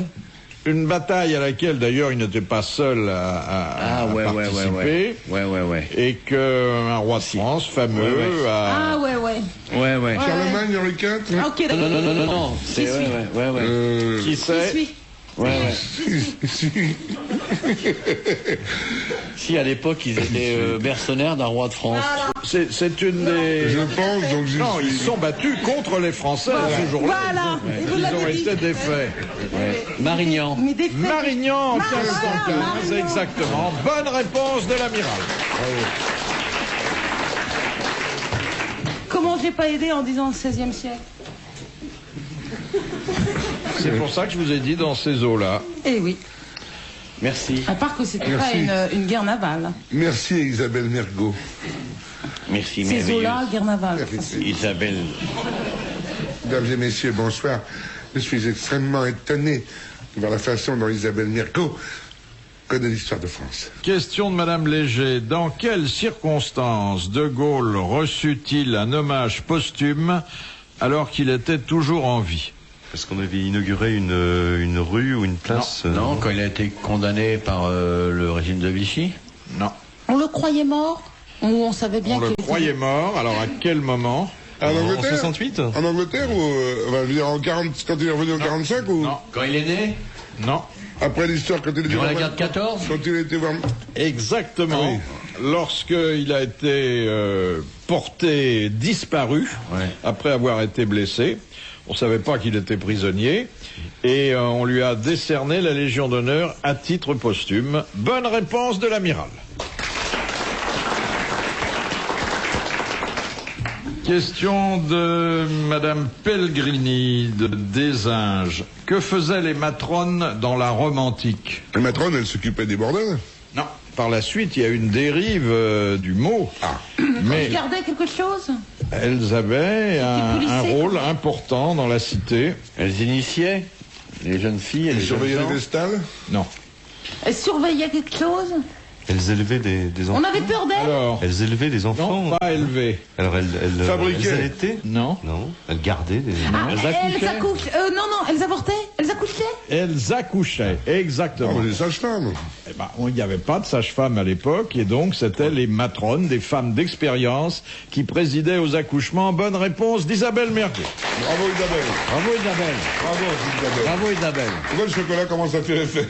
Une bataille à laquelle d'ailleurs il n'était pas seul à participer. Ouais. Et qu'un roi de France fameux a... Ah, ouais. Ouais. Charlemagne, Henri IV? Ah, ok, d'accord. Non. C'est ouais. Qui c'est? Qui suis? Ouais. Si. Si à l'époque ils étaient mercenaires d'un roi de France. C'est une des... Je pense, donc j'y Non, ils suis. se sont battus contre les Français ce jour-là. Voilà. Et vous Ils ont l'avez dit. été défaits. Ouais. Marignan. Mais des faits. Marignan en 1515, Marignan. exactement. Bonne réponse de l'amiral. Comment j'ai pas aidé en disant le XVIe siècle? C'est pour ça que je vous ai dit dans ces eaux-là. Eh oui. Merci. À part que c'était Merci. pas une guerre navale. Merci Isabelle Mergo. Merci, Ces merveilleuse. eaux-là, guerre navale. Isabelle. Mesdames et messieurs, bonsoir. Je suis extrêmement étonné de voir la façon dont Isabelle Mergo connaît l'histoire de France. Question de Madame Léger. Dans quelles circonstances De Gaulle reçut-il un hommage posthume alors qu'il était toujours en vie? Parce qu'on avait inauguré une rue ou une place. Non, quand il a été condamné par le régime de Vichy. Non. On le croyait mort? Ou on savait bien On qu'il le était... croyait mort. Alors à quel moment? En En Angleterre 68? En Angleterre ou enfin, je veux dire, en 40, quand il est revenu en 45 ou Non. Quand il est né. Non. après l'histoire quand il était Durant la voir- guerre de 14. Quand il était voir Exactement. Ah Lorsqu'il a été porté disparu, Ouais. après avoir été blessé, on ne savait pas qu'il était prisonnier, et on lui a décerné la Légion d'honneur à titre posthume. Bonne réponse de l'amiral. Question de Madame Pellegrini de Désinges. Que faisaient les matrones dans la Rome antique? La matrone, elle s'occupait des bordels. Non. Par la suite, il y a une dérive du mot. Mais Gardait quelque chose? elles avaient un policiers, rôle important dans la cité. Elles initiaient les jeunes filles et Elle les jeunes surveillait gens. les vestales. Non. Elle surveillait quelque chose? Elles élevaient des enfants. On avait peur d'elle? Alors, Elles élevaient des enfants. non, pas élevé. Alors elles Fabriquaient. elles allaitaient? Non. Non. Elles gardaient des. Ah, Elles elles accouchaient. accouchaient. Non, elles avortaient? Elles accouchaient? Elles accouchaient, Ah, exactement. les sages-femmes. Eh ben, il n'y avait pas de sage-femme à l'époque, et donc c'était les matrones, des femmes d'expérience, qui présidaient aux accouchements. Bonne réponse d'Isabelle Mergo. Bravo Isabelle. Bravo Isabelle. Bravo Isabelle. Bravo Isabelle. Tu vois le chocolat comment ça fait effet.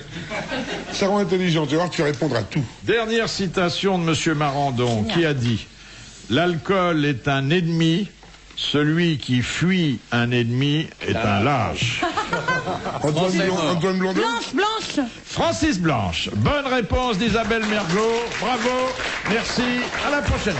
Ça rend intelligent, tu vas voir, tu vas répondre à tout. Dernière citation de Monsieur Marandon, qui a dit « L'alcool est un ennemi, celui qui fuit un ennemi est un lâche. Antoine Blondin. Blanche! » Francis Blanche. Bonne réponse d'Isabelle Mergo. Bravo. Merci. À la prochaine.